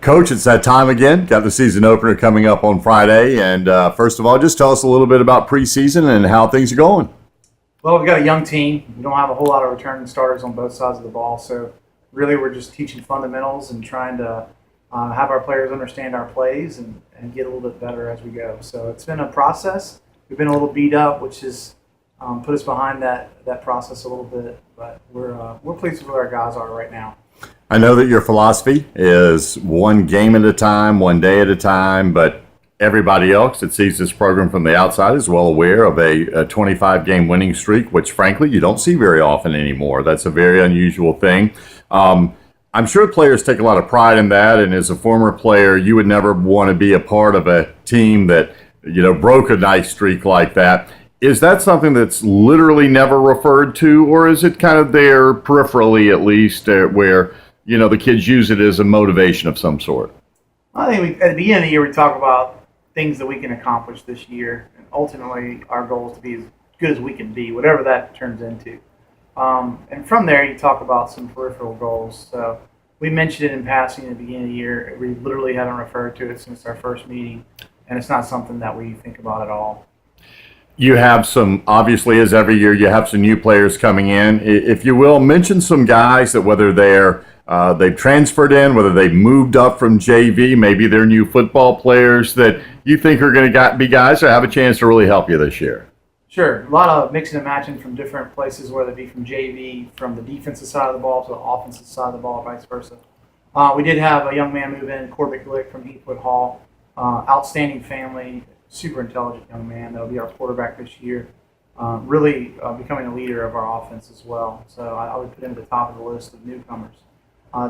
Coach, it's that time again. Got the season opener coming up on Friday. And first of all, just tell us a little bit about preseason and how things are going. Well, we've got a young team. We don't have a whole lot of returning starters on both sides of the ball. So really we're just teaching fundamentals and trying to have our players understand our plays and get a little bit better as we go. So it's been a process. We've been a little beat up, which has put us behind that process a little bit. But we're pleased with where our guys are right now. I know that your philosophy is one game at a time, one day at a time, but everybody else that sees this program from the outside is well aware of a 25-game winning streak, which frankly you don't see very often anymore. That's a very unusual thing. I'm sure players take a lot of pride in that, and as a former player, you would never want to be a part of a team that, broke a nice streak like that. Is that something that's literally never referred to, or is it kind of there peripherally at least where, the kids use it as a motivation of some sort? I think at the beginning of the year we talk about things that we can accomplish this year, and ultimately our goal is to be as good as we can be, whatever that turns into. And from there you talk about some peripheral goals. So we mentioned it in passing at the beginning of the year. We literally haven't referred to it since our first meeting, and it's not something that we think about at all. You have some, obviously, as every year, you have some new players coming in. If you will, mention some guys that whether they've transferred in, whether they've moved up from JV, maybe they're new football players that you think are going to be guys that have a chance to really help you this year. Sure. A lot of mixing and matching from different places, whether it be from JV, from the defensive side of the ball to the offensive side of the ball, vice versa. We did have a young man move in, Corbett Glick from Heathwood Hall. Outstanding family, super intelligent young man. That'll be our quarterback this year. Really becoming a leader of our offense as well. So I would put him at the top of the list of newcomers.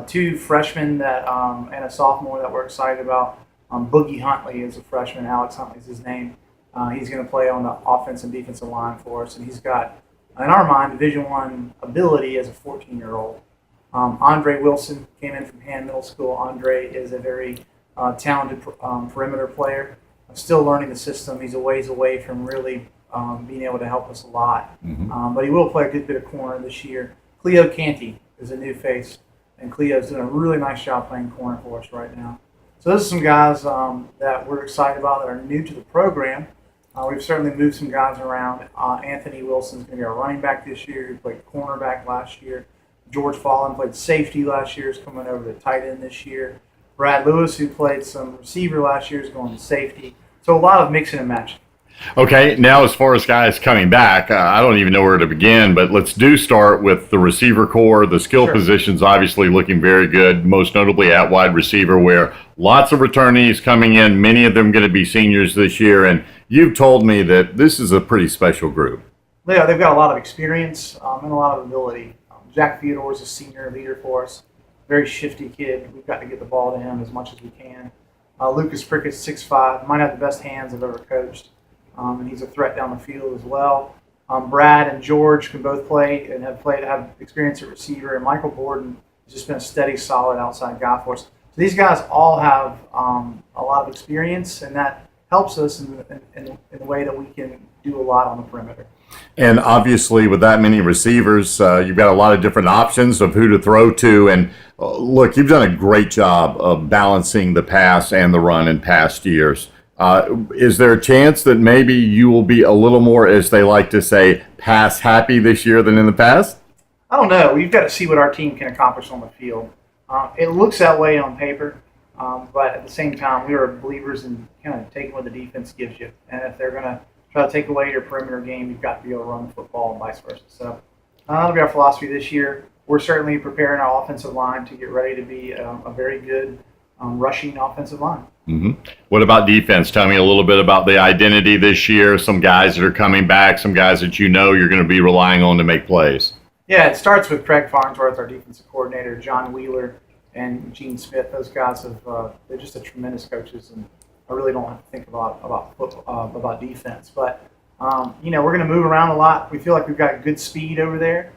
Two freshmen and a sophomore that we're excited about. Boogie Huntley is a freshman. Alex Huntley is his name. He's going to play on the offense and defensive line for us, and he's got, in our mind, Division I ability as a 14-year-old. Andre Wilson came in from Hammond Middle School. Andre is a very talented perimeter player. Still learning the system. He's a ways away from really being able to help us a lot. But he will play a good bit of corner this year. Cleo Canty is a new face, and Cleo's doing a really nice job playing corner for us right now. So those are some guys that we're excited about that are new to the program. We've certainly moved some guys around. Anthony Wilson's going to be our running back this year. He played cornerback last year. George Fallen played safety last year, is coming over to tight end this year. Brad Lewis, who played some receiver last year, is going to safety. So a lot of mixing and matching. Okay, now as far as guys coming back, I don't even know where to begin, but let's start with the receiver core. The skill positions obviously looking very good, most notably at wide receiver, where lots of returnees coming in, many of them going to be seniors this year, and you've told me that this is a pretty special group. Yeah, they've got a lot of experience and a lot of ability. Jack Theodore is a senior leader for us, very shifty kid. We've got to get the ball to him as much as we can. Lucas Prickett's 6'5", might have the best hands I've ever coached. And he's a threat down the field as well. Brad and George can both play and have experience at receiver. And Michael Borden has just been a steady, solid outside guy for us. So these guys all have a lot of experience, and that helps us in the way that we can do a lot on the perimeter. And obviously, with that many receivers, you've got a lot of different options of who to throw to. And look, you've done a great job of balancing the pass and the run in past years. Is there a chance that maybe you will be a little more, as they like to say, pass happy this year than in the past? I don't know. We've got to see what our team can accomplish on the field. It looks that way on paper, but at the same time, we are believers in kind of taking what the defense gives you. And if they're going to try to take away your perimeter game, you've got to be able to run the football and vice versa. So that'll be our philosophy this year. We're certainly preparing our offensive line to get ready to be a very good rushing offensive line. What about defense? Tell me a little bit about the identity this year, some guys that are coming back, some guys that you're going to be relying on to make plays. Yeah, it starts with Craig Farnsworth, our defensive coordinator, John Wheeler, and Gene Smith. Those guys they're just tremendous coaches, and I really don't have to think about defense. But, we're going to move around a lot. We feel like we've got good speed over there.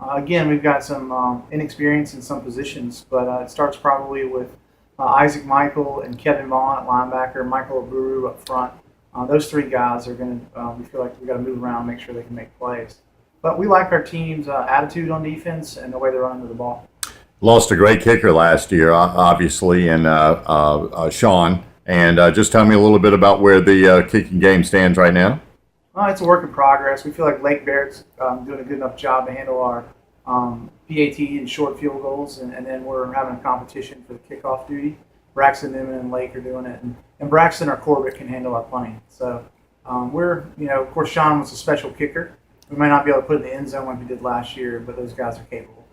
Again, we've got some inexperience in some positions, but it starts probably with Isaac Michael and Kevin Vaughn at linebacker, Michael Aburu up front. Those three guys are going to, we feel like we've got to move around and make sure they can make plays. But we like our team's attitude on defense and the way they're running with the ball. Lost a great kicker last year, obviously, and Sean. And just tell me a little bit about where the kicking game stands right now. It's a work in progress. We feel like Lake Barrett's doing a good enough job to handle our PAT and short field goals, and then we're having a competition for the kickoff duty. Braxton, Newman, and Lake are doing it, and Braxton or Corbett can handle our punting. So of course, Sean was a special kicker. We might not be able to put it in the end zone like we did last year, but those guys are capable.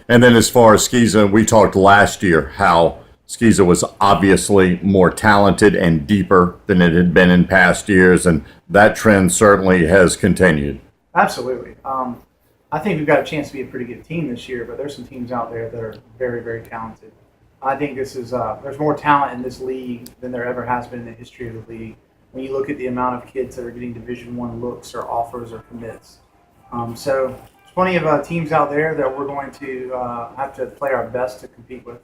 And then as far as Skeeza, we talked last year how Skeeza was obviously more talented and deeper than it had been in past years, and that trend certainly has continued. Absolutely. I think we've got a chance to be a pretty good team this year, but there's some teams out there that are very, very talented. I think this is there's more talent in this league than there ever has been in the history of the league. When you look at the amount of kids that are getting Division I looks or offers or commits, so there's plenty of teams out there that we're going to have to play our best to compete with.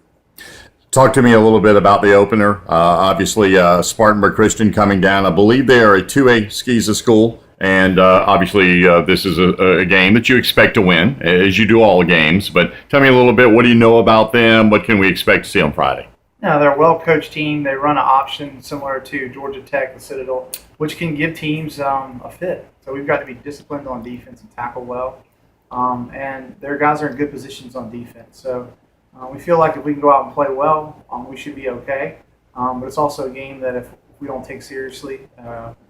Talk to me a little bit about the opener. Obviously, Spartanburg Christian coming down. I believe they are a 2A Skeeza school, and obviously this is a game that you expect to win, as you do all games. But tell me a little bit, what do you know about them? What can we expect to see on Friday? Yeah, they're a well-coached team. They run an option similar to Georgia Tech, the Citadel, which can give teams a fit. So we've got to be disciplined on defense and tackle well. And their guys are in good positions on defense. So we feel like if we can go out and play well, we should be okay. But it's also a game that if we don't take seriously,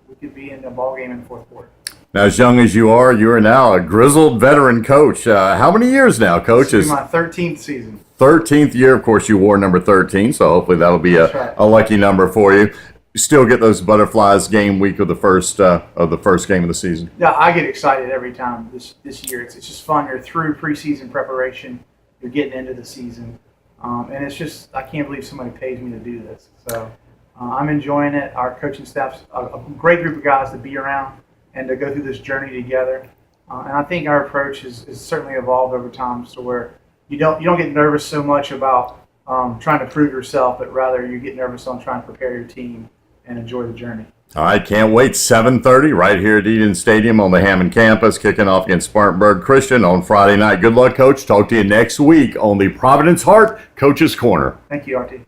we could be in a ball game in the fourth quarter. Now, as young as you are now a grizzled veteran coach. How many years now, Coach? This is my 13th season. 13th year. Of course, you wore number 13, so hopefully that'll be a lucky number for you. You still get those butterflies game week of the first game of the season. Yeah, I get excited every time this year. It's just fun. You're through preseason preparation. You're getting into the season. And it's just, I can't believe somebody pays me to do this. So I'm enjoying it. Our coaching staff's a great group of guys to be around and to go through this journey together. And I think our approach has certainly evolved over time, so where you don't get nervous so much about trying to prove yourself, but rather you get nervous on trying to prepare your team and enjoy the journey. All right, can't wait. 7:30 right here at Eden Stadium on the Hammond campus, kicking off against Spartanburg Christian on Friday night. Good luck, Coach. Talk to you next week on the Providence Heart Coach's Corner. Thank you, RT.